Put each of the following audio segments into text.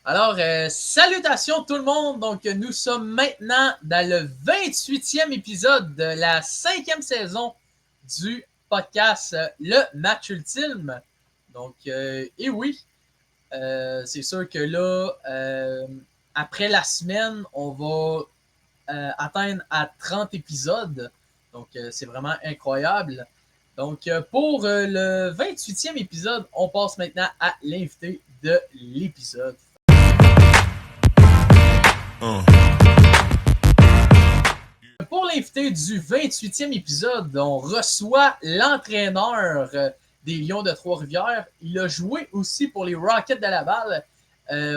Alors, salutations tout le monde. Donc, nous sommes maintenant dans le 28e épisode de la 5e saison du podcast Le Match Ultime. Donc, et oui, c'est sûr que là, après la semaine, on va atteindre à 30 épisodes. Donc, c'est vraiment incroyable. Donc, pour le 28e épisode, on passe maintenant à l'invité de l'épisode. Pour l'invité du 28e épisode, on reçoit l'entraîneur des Lions de Trois-Rivières. Il a joué aussi pour les Rockets de Laval,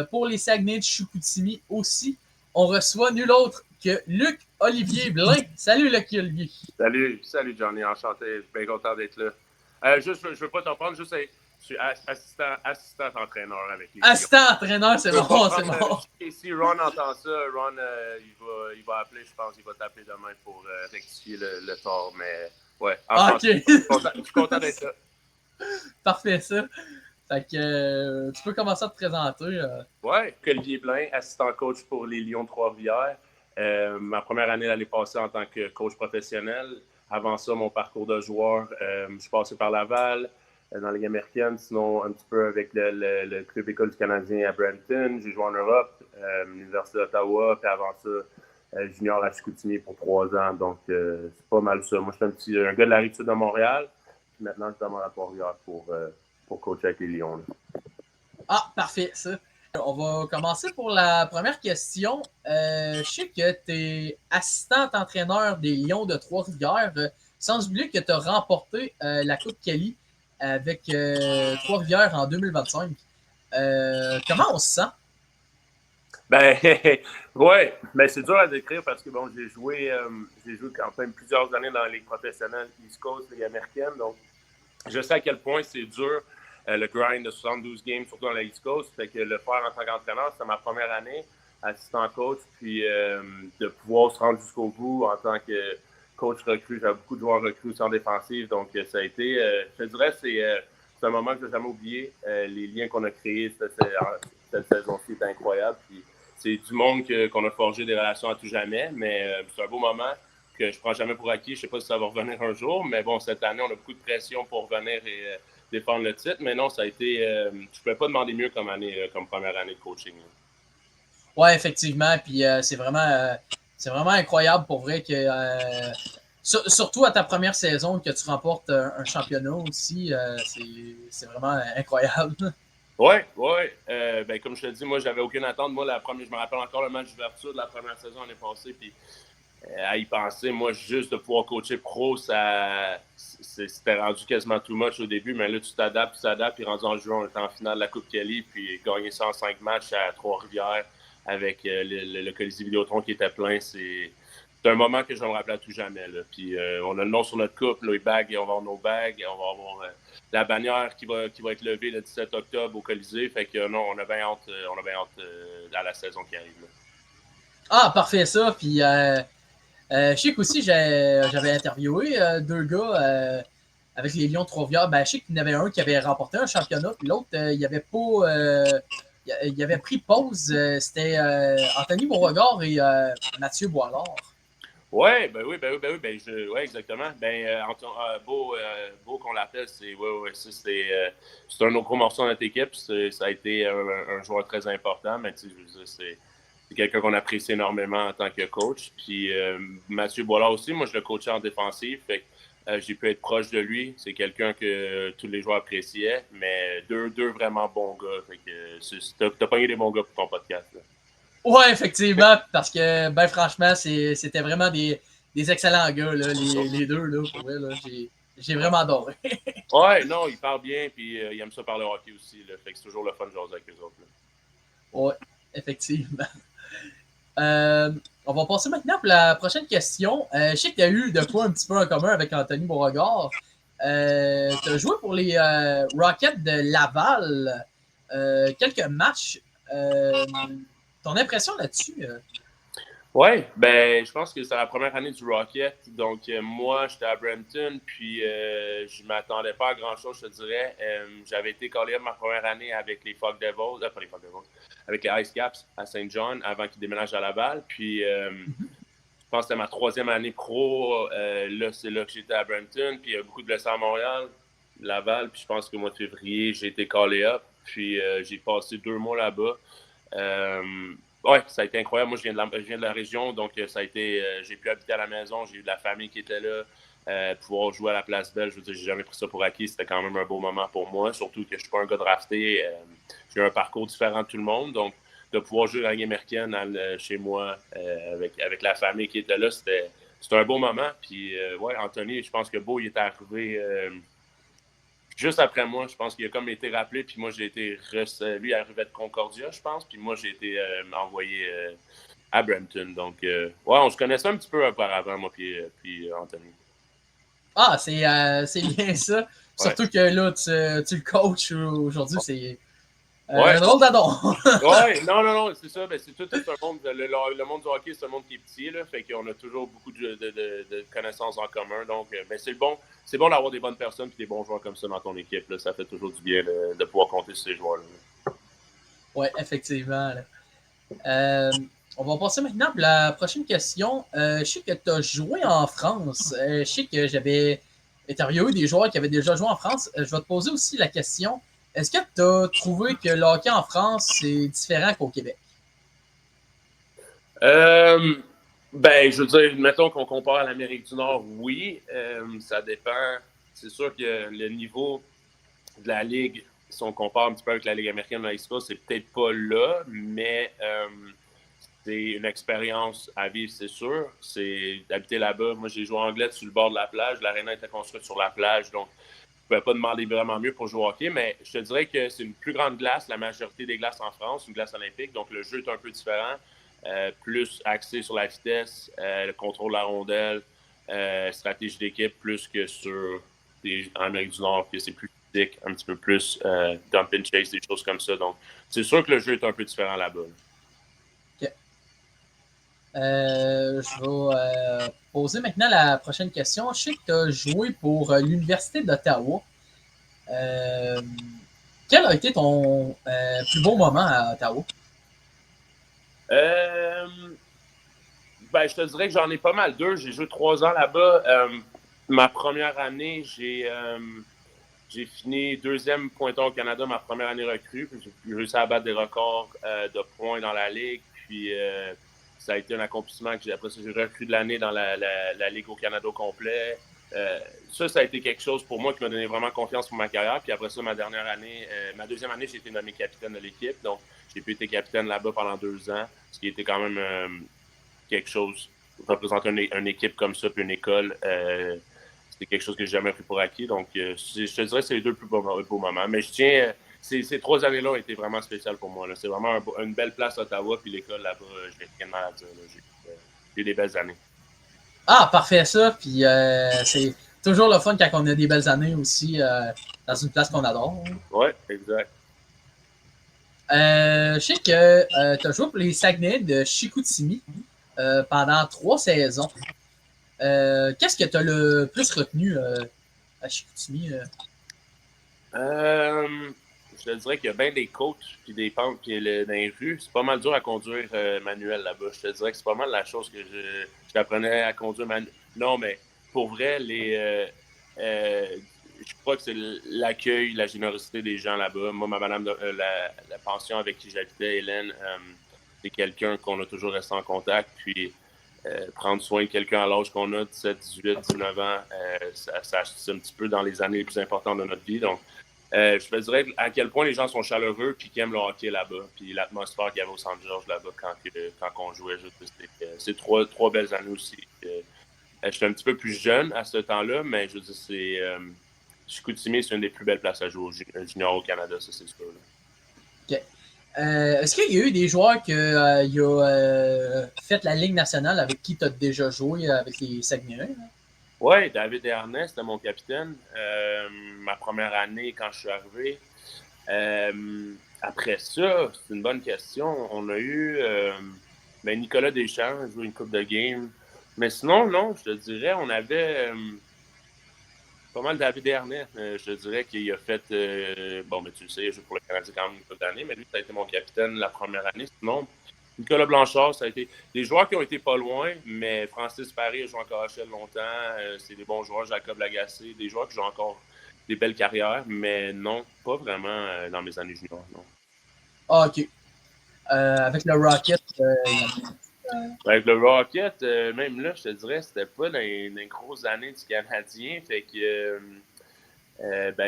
pour les Saguenay de Chicoutimi aussi. On reçoit nul autre que Luc-Olivier Blain. Salut Luc-Olivier. Salut Johnny, enchanté, bien content d'être là. Je veux pas t'en prendre, je suis assistant entraîneur avec les Assistant entraîneur, c'est bon, c'est bon. Et si Ron entend ça, Ron, il va appeler, je pense, il va t'appeler demain pour rectifier le tort, mais ouais. Ok. Je suis content d'être là. Parfait, ça. Fait que tu peux commencer à te présenter. Ouais, Olivier Blain, assistant coach pour les Lions de Trois-Rivières. Ma première année l'année passée en tant que coach professionnel. Avant ça, mon parcours de joueur, je suis passé par Laval, dans la Ligue américaine, sinon un petit peu avec le club École du Canadien à Brampton. J'ai joué en Europe, l'Université d'Ottawa, puis avant ça, junior à Chicoutimi pour 3 ans. Donc, c'est pas mal ça. Moi, je suis un gars de la Rive-Sud de Montréal. Puis maintenant, je demande à Port-Rivière pour coacher avec les Lions. Là. Ah, parfait, ça. On va commencer pour la première question. Je sais que tu es assistant-entraîneur des Lions de Trois-Rivières. Sans oublier que tu as remporté la Coupe Kelly avec Trois-Rivières en 2025. Comment on se sent? Ben, ouais, mais c'est dur à décrire parce que bon, j'ai joué quand même plusieurs années dans la Ligue professionnelle East Coast, Ligue américaine. Donc, je sais à quel point c'est dur le grind de 72 games, surtout dans la East Coast. Fait que le faire en tant qu'entraîneur, c'était ma première année, assistant coach, puis de pouvoir se rendre jusqu'au bout en tant que coach recrue. J'avais beaucoup de joueurs recrues aussi en défensive, donc ça a été, je te dirais, c'est un moment que je n'ai jamais oublié. Les liens qu'on a créés cette saison-ci étaient incroyables. Puis c'est du monde qu'on a forgé des relations à tout jamais, mais c'est un beau moment que je ne prends jamais pour acquis. Je ne sais pas si ça va revenir un jour, mais bon, cette année, on a beaucoup de pression pour revenir et défendre le titre. Mais non, ça a été. Je ne pouvais pas demander mieux comme première année de coaching. Oui, effectivement. Puis c'est vraiment incroyable pour vrai que. Surtout à ta première saison, que tu remportes un championnat aussi, c'est vraiment incroyable. Oui. Ben, comme je te dis, moi, j'avais aucune attente. Moi, je me rappelle encore le match d'ouverture de la première saison l'année passée. Puis à y penser, moi, juste de pouvoir coacher pro, c'était rendu quasiment too much au début, mais là, tu t'adaptes, puis rendu en juin, on était en finale de la Coupe Kelly, puis gagner 105 matchs à Trois-Rivières avec le Colisée Vidéotron qui était plein, c'est un moment que je vais me rappeler à tout jamais. Là. Puis on a le nom sur notre coupe, les bagues, on va avoir nos bagues, on va avoir la bannière qui va être levée le 17 octobre au Colisée, fait que non, on a bien hâte à la saison qui arrive. Là. Ah, parfait ça, puis je sais qu'aussi, j'avais interviewé 2 gars avec les Lions de Trois-Rivières. Ben, je sais qu'il y en avait un qui avait remporté un championnat, puis l'autre, il avait pas. Il avait pris pause. C'était Anthony Beauregard et Mathieu Boilard. Ouais, ben oui. Ouais, exactement. Beau qu'on l'appelle, c'est un gros morceau de notre équipe. Ça a été un joueur très important, mais tu sais, je veux dire, c'est quelqu'un qu'on apprécie énormément en tant que coach. Puis Mathieu Boilard aussi, moi je le coachais en défensive, fait que j'ai pu être proche de lui. C'est quelqu'un que tous les joueurs appréciaient, mais deux vraiment bons gars. Fait que t'as pogné des bons gars pour ton podcast. Là. Ouais, effectivement, parce que, ben franchement, c'était vraiment des excellents gars, là, les deux, là, pour vrai, là, j'ai vraiment adoré. Ouais, non, il parle bien, puis il aime ça parler hockey aussi, là, fait que c'est toujours le fun de jaser avec eux autres. Là. Ouais, effectivement. On va passer maintenant pour la prochaine question. Je sais que tu as eu de quoi un petit peu en commun avec Anthony Beauregard. Tu as joué pour les Rockets de Laval quelques matchs. Ton impression là-dessus? Oui, ben je pense que c'est la première année du Rocket. Donc moi, j'étais à Brampton, puis je m'attendais pas à grand-chose, je te dirais. J'avais été callé ma première année avec les Fog Devils, pas les Fog Devils, avec les Ice Caps à Saint John avant qu'ils déménagent à Laval. Puis je pense que c'était ma 3e année pro. Là, c'est là que j'étais à Brampton, puis il y a beaucoup de blessés à Montréal, Laval. Puis je pense qu'au mois de février, j'ai été callé up. Puis j'ai passé 2 mois là-bas. Ouais, ça a été incroyable. Moi, je viens de la région, donc ça a été. J'ai pu habiter à la maison, j'ai eu de la famille qui était là, pouvoir jouer à la Place Belle. Je veux dire, j'ai jamais pris ça pour acquis. C'était quand même un beau moment pour moi, surtout que je suis pas un gars drafté. J'ai un parcours différent de tout le monde, donc de pouvoir jouer à la Ligue américaine chez moi avec la famille qui était là, c'était un beau moment. Puis, ouais, Anthony, je pense que Beau, il est arrivé. Juste après moi, je pense qu'il a comme été rappelé, puis moi j'ai été lui il arrivait de Concordia, je pense, puis moi j'ai été envoyé à Brampton. Donc ouais, on se connaissait un petit peu auparavant, moi puis Anthony. Ah, c'est bien ça. Ouais. Surtout que là, tu le coaches aujourd'hui, c'est un drôle d'adon. Ouais, non, c'est ça. Ben, c'est un monde. Le monde du hockey, c'est un monde qui est petit, là. Fait qu'on a toujours beaucoup de connaissances en commun. Donc, ben, c'est bon d'avoir des bonnes personnes et des bons joueurs comme ça dans ton équipe. Là. Ça fait toujours du bien de pouvoir compter sur ces joueurs-là. Ouais, effectivement. On va passer maintenant pour la prochaine question. Je sais que tu as joué en France. Je sais que j'avais interviewé des joueurs qui avaient déjà joué en France. Je vais te poser aussi la question. Est-ce que tu as trouvé que le hockey en France, c'est différent qu'au Québec? Ben, je veux dire, mettons qu'on compare à l'Amérique du Nord, oui. Ça dépend. C'est sûr que le niveau de la Ligue, si on compare un petit peu avec la Ligue américaine de l'East Coast, c'est peut-être pas là, mais c'est une expérience à vivre, c'est sûr. C'est d'habiter là-bas. Moi, j'ai joué en anglais sur le bord de la plage. L'aréna était construite sur la plage, donc je ne pouvais pas demander vraiment mieux pour jouer au hockey, mais je te dirais que c'est une plus grande glace, la majorité des glaces en France, une glace olympique, donc le jeu est un peu différent, plus axé sur la vitesse, le contrôle de la rondelle, stratégie d'équipe, plus que en Amérique du Nord, que c'est plus physique, un petit peu plus dump and chase, des choses comme ça. Donc, c'est sûr que le jeu est un peu différent là-bas. OK. Je vais poser maintenant la prochaine question. Je sais que tu as joué pour l'Université d'Ottawa. Quel a été ton plus beau moment à Ottawa? Ben, je te dirais que j'en ai pas mal deux. J'ai joué 3 ans là-bas. Ma première année, j'ai fini deuxième pointeur au Canada ma première année recrue. J'ai réussi à battre des records de points dans la Ligue. Puis ça a été un accomplissement que après ça, j'ai recru de l'année dans la Ligue au Canada au complet. Ça a été quelque chose pour moi qui m'a donné vraiment confiance pour ma carrière. Puis après ça, ma deuxième année, j'ai été nommé capitaine de l'équipe. Donc, j'ai pu être capitaine là-bas pendant 2 ans, ce qui était quand même quelque chose, représenter une équipe comme ça, puis une école. C'est quelque chose que j'ai jamais pris pour acquis. Donc, je te dirais que c'est les deux plus beaux moments. Mais je tiens, ces 3 années-là ont été vraiment spéciales pour moi. Là. C'est vraiment une belle place à Ottawa, puis l'école là-bas, je vais rien à dire. J'ai eu des belles années. Ah, parfait ça. Puis c'est toujours le fun quand on a des belles années aussi dans une place qu'on adore. Oui, exact. Je sais que tu as joué pour les Saguenay de Chicoutimi pendant 3 saisons. Qu'est-ce que tu as le plus retenu à Chicoutimi? Je te dirais qu'il y a bien des côtes puis des pentes puis dans les rues. C'est pas mal dur à conduire manuel là-bas. Je te dirais que c'est pas mal la chose que j'apprenais à conduire manuel. Non, mais pour vrai, je crois que c'est l'accueil, la générosité des gens là-bas. Moi, ma madame, la pension avec qui j'habitais, Hélène, c'est quelqu'un qu'on a toujours resté en contact. Puis prendre soin de quelqu'un à l'âge qu'on a, 17, 18, 19 ans, c'est un petit peu dans les années les plus importantes de notre vie. Donc, je te dirais à quel point les gens sont chaleureux et qui aiment le hockey là-bas. Puis l'atmosphère qu'il y avait au Centre-Georges là-bas quand on jouait. C'est 3 belles années aussi. J'étais un petit peu plus jeune à ce temps-là, mais je veux dire, Chicoutimi, c'est une des plus belles places à jouer au junior au Canada, ça c'est sûr. OK. Est-ce qu'il y a eu des joueurs qui ont fait la Ligue nationale avec qui tu as déjà joué avec les Saguenayens? Oui, David Desharnais, c'était mon capitaine. Ma première année quand je suis arrivé. Après ça, c'est une bonne question. On a eu Nicolas Deschamps, a joué une coupe de game. Mais sinon, non, je te dirais, on avait pas mal David Desharnais. Je te dirais qu'il a fait. Mais tu le sais, il a joué pour le Canadien quand même une couple d'années, mais lui, ça a été mon capitaine la première année. Sinon, Nicolas Blanchard, ça a été des joueurs qui ont été pas loin, mais Francis Paris a joué en KHL longtemps. C'est des bons joueurs, Jacob Lagacé, des joueurs qui jouent encore des belles carrières, mais non, pas vraiment dans mes années juniors, non. Ah, OK. Avec le Rocket. Avec le Rocket, même là, je te dirais, c'était pas dans les grosses années du Canadien. Fait que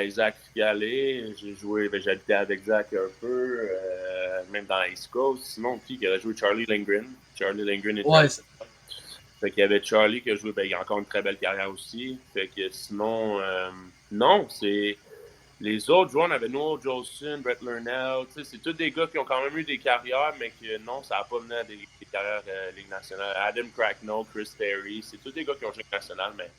Zach Gallet, j'habitais avec Zach un peu, même dans East Coast. Sinon, qui aurait joué Charlie Lindgren. Charlie Lindgren était Ouais. Fait qu'il y avait Charlie qui a joué, il a encore une très belle carrière aussi. Fait que sinon, non, c'est. Les autres joueurs, on avait Noel Jolson, Brett Lernell, c'est tous des gars qui ont quand même eu des carrières, mais que non, ça n'a pas mené à des carrières Ligue nationale. Adam Cracknell, Chris Terry, c'est tous des gars qui ont joué Ligue nationale, mais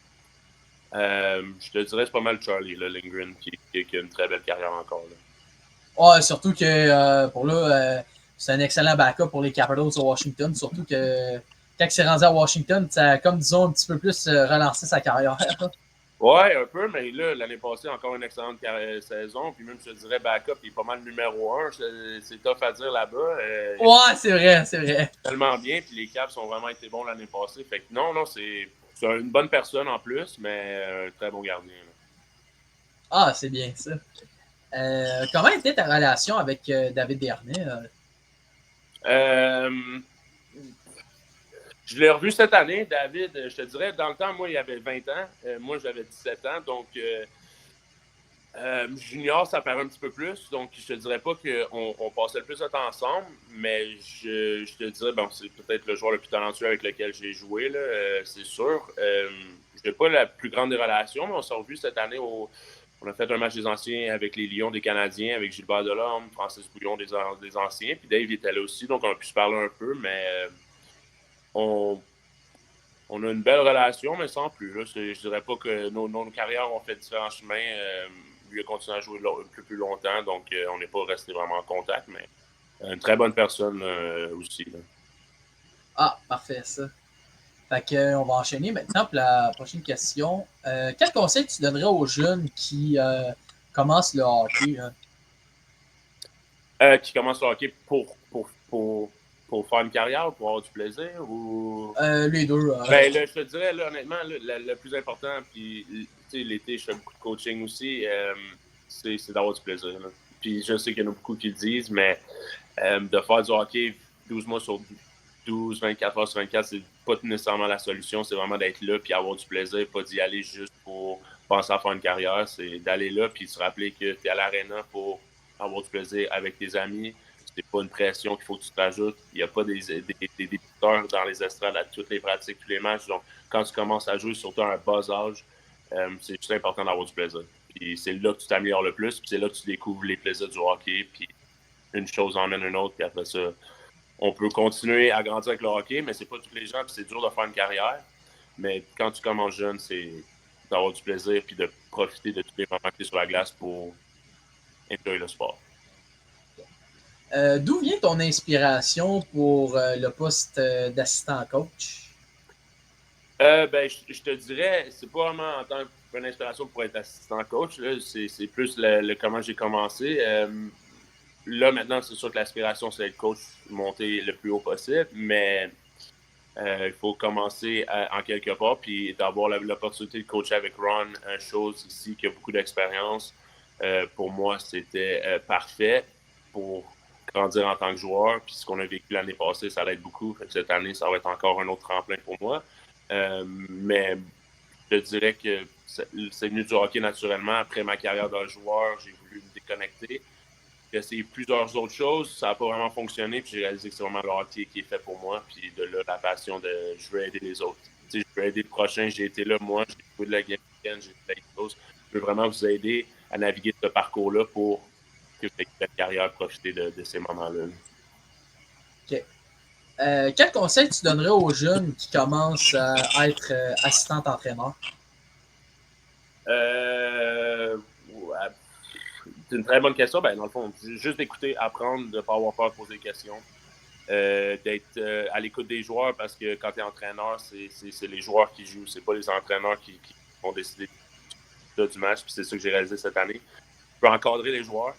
je te dirais c'est pas mal Charlie, là, Lindgren, qui a une très belle carrière encore. Là. Ouais, surtout que pour là, c'est un excellent backup pour les Capitals de Washington, surtout que quand il s'est rendu à Washington, ça a comme disons un petit peu plus relancé sa carrière. Ouais, un peu, mais là, l'année passée, encore une excellente saison. Puis même, je te dirais, backup, il est pas mal numéro un. C'est tough à dire là-bas. Ouais, c'est vrai, c'est vrai. Tellement bien, puis les Caps ont vraiment été bons l'année passée. Fait que non, c'est une bonne personne en plus, mais un très bon gardien. Là. Ah, c'est bien ça. Comment était ta relation avec David Desharnais? Euh, je l'ai revu cette année, David. Je te dirais, dans le temps, moi, il avait 20 ans. Moi, j'avais 17 ans. Donc, junior, ça paraît un petit peu plus. Donc, je te dirais pas qu'on passait le plus de temps ensemble, mais je te dirais, bon, c'est peut-être le joueur le plus talentueux avec lequel j'ai joué, là, c'est sûr. Je n'ai pas la plus grande des relations, mais on s'est revus cette année on a fait un match des anciens avec les Lions des Canadiens, avec Gilbert Delorme, Francis Bouillon des anciens, puis Dave était là aussi, donc on a pu se parler un peu, mais on, on a une belle relation, mais sans plus. Là. Je dirais pas que nos carrières ont fait différents chemins. Lui a continué à jouer plus longtemps, donc on n'est pas resté vraiment en contact, mais une très bonne personne aussi. Là. Ah, parfait, ça. Fait que, on va enchaîner maintenant pour la prochaine question. Quel conseil tu donnerais aux jeunes qui commencent le hockey? Hein? Qui commence le hockey pour faire une carrière ou pour avoir du plaisir ou. Les deux. Ben, là, je te dirais, là, honnêtement, là, le plus important, puis l'été, je fais beaucoup de coaching aussi, c'est d'avoir du plaisir. Là. Puis je sais qu'il y en a beaucoup qui le disent, mais de faire du hockey 12 mois sur 12, 24 heures sur 24, c'est pas nécessairement la solution. C'est vraiment d'être là puis avoir du plaisir, pas d'y aller juste pour penser à faire une carrière. C'est d'aller là puis se rappeler que tu es à l'aréna pour avoir du plaisir avec tes amis. C'est pas une pression qu'il faut que tu te rajoutes. Il n'y a pas des débuteurs dans les estrades à toutes les pratiques, tous les matchs. Donc, quand tu commences à jouer, surtout à un bas âge, c'est juste important d'avoir du plaisir. Puis c'est là que tu t'améliores le plus, puis c'est là que tu découvres les plaisirs du hockey, puis une chose emmène une autre, puis après ça, on peut continuer à grandir avec le hockey, mais c'est pas tous les gens, puis c'est dur de faire une carrière. Mais quand tu commences jeune, c'est d'avoir du plaisir puis de profiter de tous les moments que tu es sur la glace pour enjoy le sport. D'où vient ton inspiration pour le poste d'assistant coach? Ben, je te dirais, c'est pas vraiment en tant qu'une inspiration pour être assistant coach, là, c'est plus comment j'ai commencé. Là, maintenant, c'est sûr que l'aspiration, c'est être coach, monter le plus haut possible, mais il faut commencer en quelque part, puis d'avoir l'opportunité de coacher avec Ron, une chose ici qui a beaucoup d'expérience. Pour moi, c'était parfait pour grandir en tant que joueur. Puis ce qu'on a vécu l'année passée, ça l'aide beaucoup. Cette année, ça va être encore un autre tremplin pour moi. Mais je dirais que c'est venu du hockey naturellement. Après ma carrière de joueur, j'ai voulu me déconnecter. J'ai essayé plusieurs autres choses, ça n'a pas vraiment fonctionné, puis j'ai réalisé que c'est vraiment le hockey qui est fait pour moi, puis de là, la passion de je veux aider les autres. Tu sais, je veux aider le prochain, j'ai été là, moi, j'ai joué de la game weekend, j'ai fait des choses. Je veux vraiment vous aider à naviguer ce parcours-là pour que vous ayez une carrière, profiter de ces moments-là. OK. Quel conseil tu donnerais aux jeunes qui commencent à être assistant-entraîneur? Ouais, c'est une très bonne question. Ben, dans le fond, juste d'écouter, apprendre, de ne pas avoir peur de poser des questions. D'être à l'écoute des joueurs parce que quand tu es entraîneur, c'est les joueurs qui jouent, c'est pas les entraîneurs qui vont décider du match. Puis c'est ça que j'ai réalisé cette année. Je peux encadrer les joueurs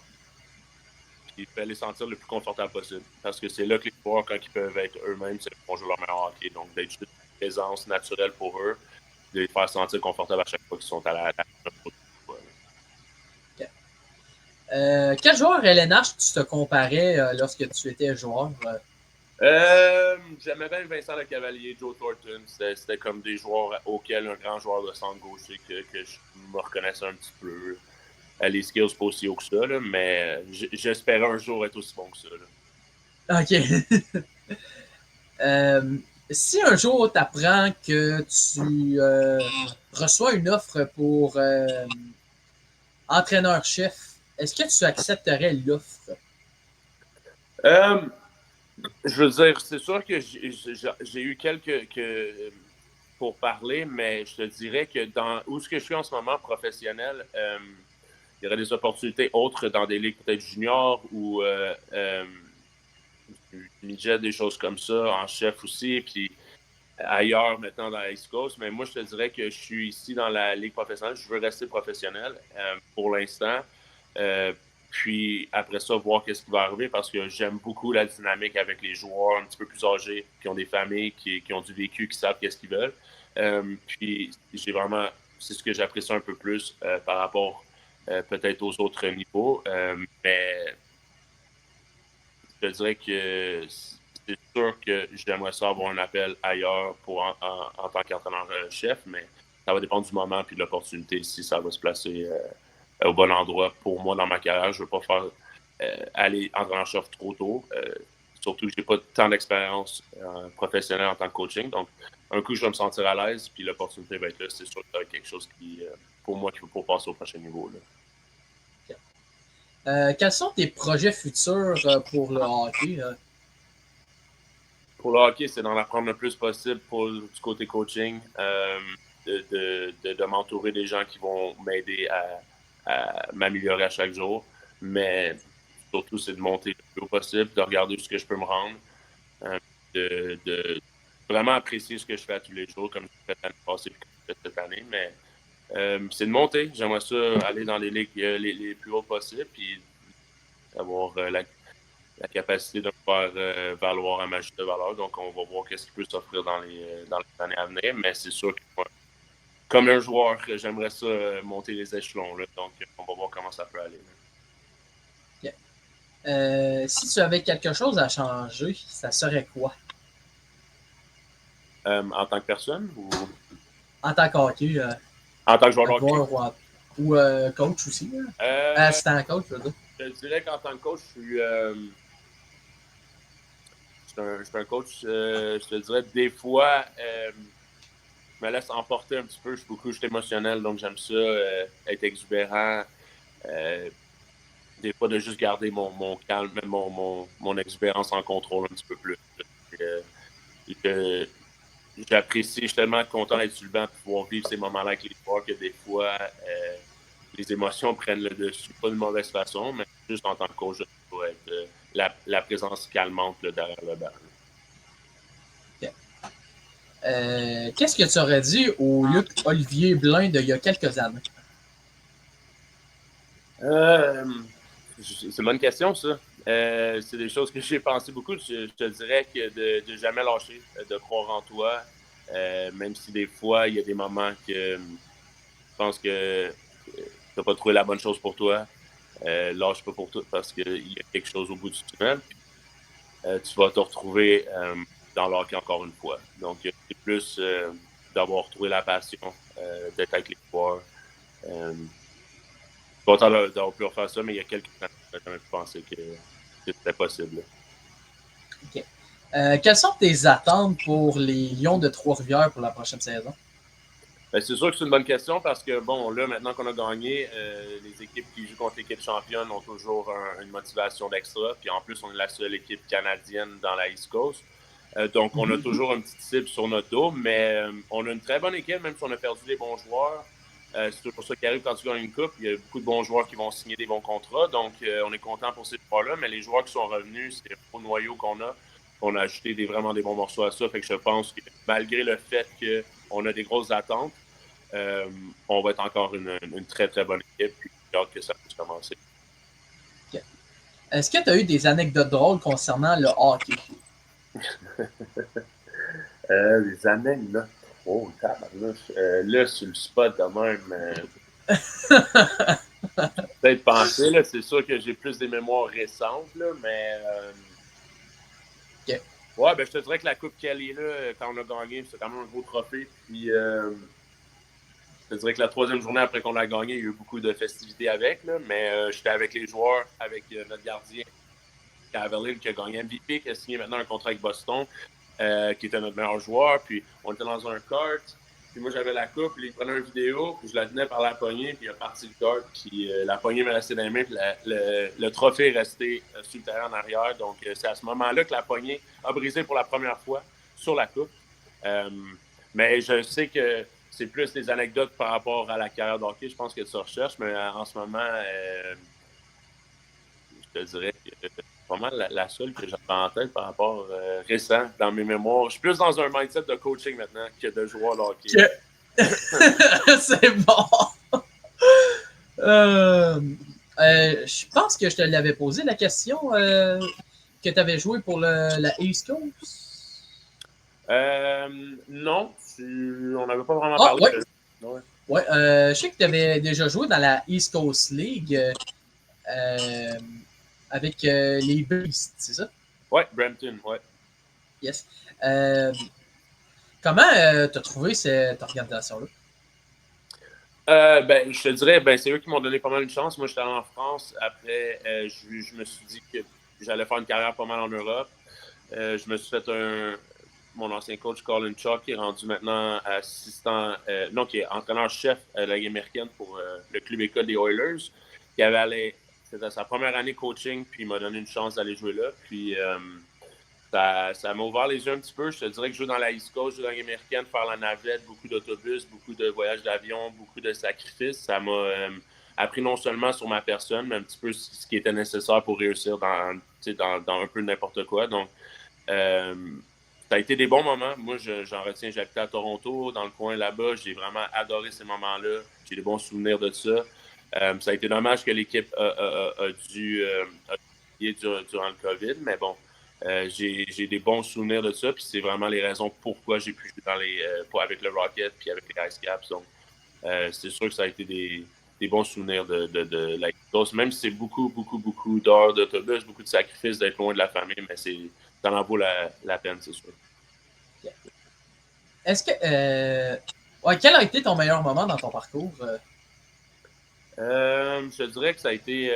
puis les sentir le plus confortable possible. Parce que c'est là que les joueurs, quand ils peuvent être eux-mêmes, c'est qu'ils vont jouer leur meilleur hockey. Donc d'être juste une présence naturelle pour eux, de les faire sentir confortables à chaque fois qu'ils sont à la Okay. Quel joueur LNH tu te comparais lorsque tu étais joueur? J'aimais bien Vincent Lecavalier, Joe Thornton. C'était comme des joueurs auxquels un grand joueur de centre gaucher que je me reconnaissais un petit peu. Les skills pas aussi haut que ça, là, mais j'espérais un jour être aussi bon que ça. Là. OK. Si un jour tu apprends que tu reçois une offre pour entraîneur-chef, est-ce que tu accepterais l'offre? Euh, je veux dire, c'est sûr que j'ai eu quelques pour parler, mais je te dirais que dans où ce que je suis en ce moment professionnel, il y aurait des opportunités autres dans des ligues peut-être juniors ou midget, des choses comme ça, en chef aussi. Puis ailleurs maintenant dans la East Coast, mais moi, je te dirais que je suis ici dans la Ligue professionnelle. Je veux rester professionnel pour l'instant. Puis après ça, voir qu'est-ce qui va arriver parce que j'aime beaucoup la dynamique avec les joueurs un petit peu plus âgés, qui ont des familles, qui ont du vécu, qui savent qu'est-ce qu'ils veulent. Puis j'ai vraiment, c'est ce que j'apprécie un peu plus par rapport peut-être aux autres niveaux. Mais je te dirais que c'est sûr que j'aimerais ça avoir un appel ailleurs pour en tant qu'entraîneur-chef, mais ça va dépendre du moment et de l'opportunité si ça va se placer au bon endroit pour moi dans ma carrière. Je ne veux pas faire aller entraîneur-chef trop tôt. Surtout que je n'ai pas tant d'expérience professionnelle en tant que coaching. Donc, un coup, je vais me sentir à l'aise, puis l'opportunité va être là. C'est sûr que ça va être quelque chose qui, pour moi, qui va passer au prochain niveau. Là. Quels sont tes projets futurs pour le hockey? Pour le hockey, c'est d'en apprendre le plus possible du côté coaching, de m'entourer des gens qui vont m'aider à m'améliorer à chaque jour. Mais surtout, c'est de monter le plus haut possible, de regarder ce que je peux me rendre, de vraiment apprécier ce que je fais à tous les jours, comme je fais l'année passée et comme je fais cette année. Mais c'est de monter. J'aimerais ça aller dans les ligues les plus hautes possibles, puis avoir la capacité de me faire valoir à ma juste valeur. Donc, on va voir qu'est-ce qui peut s'offrir dans les années à venir. Mais c'est sûr que moi, comme un joueur, j'aimerais ça monter les échelons. Là. Donc, on va voir comment ça peut aller. Si tu avais quelque chose à changer, ça serait quoi? En tant que personne ou En tant qu'hockey, en tant que joueur de hockey? Ou coach aussi. Assistant coach, je veux dire. Je dirais qu'en tant que coach, je suis un coach, je te dirais, des fois, je me laisse emporter un petit peu. Je suis beaucoup émotionnel, donc j'aime ça, être exubérant. Des fois, de juste garder mon calme, même mon exubérance en contrôle un petit peu plus. J'apprécie, je suis tellement content d'être sur le banc et pouvoir vivre ces moments-là avec les joueurs que des fois, les émotions prennent le dessus. Pas de mauvaise façon, mais juste en tant que coach, pour être la présence calmante là, derrière le banc. Qu'est-ce que tu aurais dit au Luc Olivier Blin d'il y a quelques années? C'est une bonne question, ça. C'est des choses que j'ai pensé beaucoup. Je te dirais que de jamais lâcher, de croire en toi, même si des fois, il y a des moments que je pense que tu n'as pas trouvé la bonne chose pour toi. Lâche pas pour tout parce qu'il y a quelque chose au bout du tunnel. Tu vas te retrouver dans l'hockey encore une fois. Donc, c'est plus d'avoir trouvé la passion, d'être avec les joueurs. Content d'avoir pu refaire ça, mais il y a quelques temps, je n'aurais jamais pu penser que c'était possible. Okay. Quelles sont tes attentes pour les Lions de Trois-Rivières pour la prochaine saison? Ben, c'est sûr que c'est une bonne question parce que, bon, là, maintenant qu'on a gagné, les équipes qui jouent contre l'équipe championne ont toujours une motivation d'extra. Puis en plus, on est la seule équipe canadienne dans la East Coast. Donc, on a toujours une petite cible sur notre dos, mais on a une très bonne équipe, même si on a perdu des bons joueurs. C'est toujours ça qui arrive quand tu gagnes une coupe. Il y a beaucoup de bons joueurs qui vont signer des bons contrats. Donc, on est content pour ces joueurs-là. Mais les joueurs qui sont revenus, c'est le noyau qu'on a. On a ajouté vraiment des bons morceaux à ça. Fait que je pense que malgré le fait qu'on a des grosses attentes, on va être encore une très, très bonne équipe. Puis, j'ai hâte que ça puisse commencer. Okay. Est-ce que tu as eu des anecdotes drôles concernant le hockey? Des anecdotes. Oh, tabarnouche. Là, sur le spot de même, peut-être penser, là, c'est sûr que j'ai plus des mémoires récentes, là, mais okay. Ouais, ben je te dirais que la Coupe Kelly, là, quand on a gagné, c'est quand même un gros trophée. Puis je te dirais que la troisième journée après qu'on l'a gagné, il y a eu beaucoup de festivités avec, là, mais j'étais avec les joueurs, avec notre gardien, Cavalin, qui a gagné MVP, qui a signé maintenant un contrat avec Boston, qui était notre meilleur joueur. Puis on était dans un kart. Puis moi, j'avais la coupe, puis il prenait une vidéo, puis je la tenais par la poignée, puis il a parti le kart, puis la poignée m'est restée dans les mains, puis le trophée est resté sur le terrain en arrière. Donc, c'est à ce moment-là que la poignée a brisé pour la première fois sur la coupe. Mais je sais que c'est plus des anecdotes par rapport à la carrière d'hockey, je pense que tu recherches, mais en ce moment, je te dirais que pas mal la seule que j'avais en tête par rapport récent dans mes mémoires. Je suis plus dans un mindset de coaching maintenant que de joueur de hockey. C'est bon. Je pense que je te l'avais posé la question que tu avais joué pour la East Coast. Non, on n'avait pas vraiment parlé. Ouais. Ouais, je sais que tu avais déjà joué dans la East Coast League avec les Beasts, c'est ça? Ouais, Brampton, ouais. Yes. Comment tu as trouvé cette organisation-là? Ben, je te dirais, c'est eux qui m'ont donné pas mal de chance. Moi, j'étais allé en France. Après, je me suis dit que j'allais faire une carrière pas mal en Europe. Je me suis fait mon ancien coach, Colin Chuck, qui est rendu maintenant assistant, qui est entraîneur-chef de la Ligue américaine pour le club école des Oilers. C'était sa première année coaching, puis il m'a donné une chance d'aller jouer là. Puis ça m'a ouvert les yeux un petit peu. Je te dirais que jouer dans la East Coast, jouer dans la Ligue américaine, faire la navette, beaucoup d'autobus, beaucoup de voyages d'avion, beaucoup de sacrifices, ça m'a appris non seulement sur ma personne, mais un petit peu ce qui était nécessaire pour réussir dans un peu n'importe quoi. Donc, ça a été des bons moments. Moi, j'en retiens, j'habitais à Toronto, dans le coin là-bas. J'ai vraiment adoré ces moments-là. J'ai des bons souvenirs de ça. Ça a été dommage que l'équipe a dû durant le COVID, mais bon, j'ai des bons souvenirs de ça. Puis c'est vraiment les raisons pourquoi j'ai pu jouer avec le Rocket puis avec les Ice Caps. Donc, c'est sûr que ça a été des bons souvenirs de la course, même si c'est beaucoup d'heures d'autobus, beaucoup de sacrifices d'être loin de la famille, mais ça en vaut la peine, c'est sûr. Est-ce que quel a été ton meilleur moment dans ton parcours? Je dirais que ça a été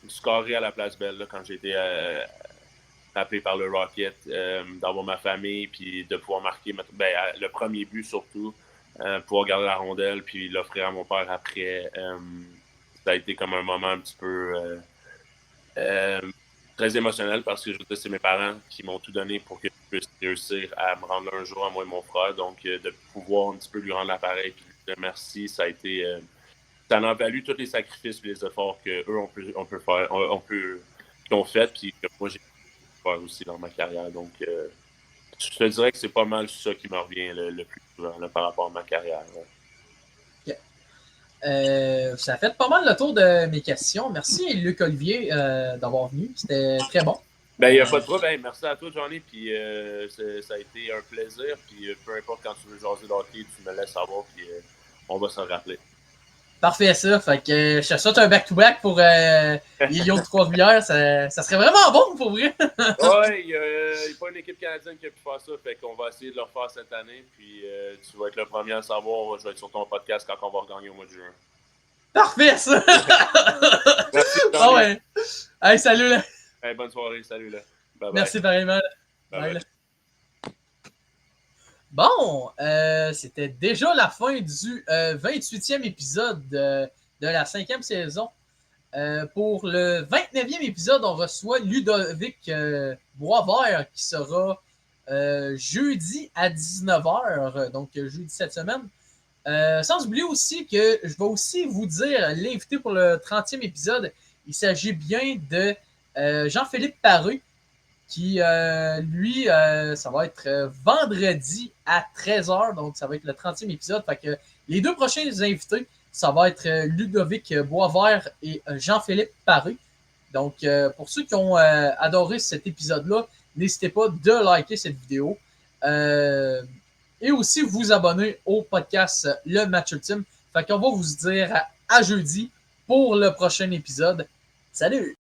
scoré à la Place Belle là, quand j'ai été appelé par le Rocket, d'avoir ma famille puis de pouvoir marquer le premier but surtout, pouvoir garder la rondelle puis l'offrir à mon père après. Ça a été comme un moment un petit peu très émotionnel parce que c'est mes parents qui m'ont tout donné pour que je puisse réussir à me rendre un jour à moi et mon frère. Donc, de pouvoir un petit peu lui rendre l'appareil puis lui dire merci, ça a été... ça en a valu tous les sacrifices et les efforts qu'eux ont fait puis que moi, j'ai pu faire aussi dans ma carrière. Donc, je te dirais que c'est pas mal ça qui me revient le plus souvent là, par rapport à ma carrière. Okay. Ça a fait pas mal le tour de mes questions. Merci, Luc Olivier, d'avoir venu. C'était très bon. Il n'y a pas de problème. Merci à toi, Johnny. Puis ça a été un plaisir. Puis peu importe quand tu veux jaser de hockey, tu me laisses savoir. Puis on va s'en rappeler. Parfait, ça. Fait que je te souhaite un back-to-back pour les Lions de Trois-Rivières. Ça serait vraiment bon pour vrai. Oui, il n'y a pas une équipe canadienne qui a pu faire ça. Fait qu'on va essayer de le refaire cette année. Puis tu vas être le premier à savoir. Je vais être sur ton podcast quand on va regagner au mois de juin. Parfait, ça. Merci. Oh, ouais. Hey, salut là. Hey, bonne soirée. Salut là. Bye bye. Merci pareillement. Bye bye. Bon, c'était déjà la fin du 28e épisode de la 5e saison. Pour le 29e épisode, on reçoit Ludovic Boisvert qui sera jeudi à 19h, donc jeudi cette semaine. Sans oublier aussi que je vais aussi vous dire l'invité pour le 30e épisode. Il s'agit bien de Jean-Philippe Paré, qui, lui, ça va être vendredi à 13h, donc ça va être le 30e épisode. Fait que les deux prochains invités, ça va être Ludovic Boisvert et Jean-Philippe Paré. Donc, pour ceux qui ont adoré cet épisode-là, n'hésitez pas de liker cette vidéo. Et aussi vous abonner au podcast Le Match Ultime. Fait qu'on va vous dire à jeudi pour le prochain épisode. Salut!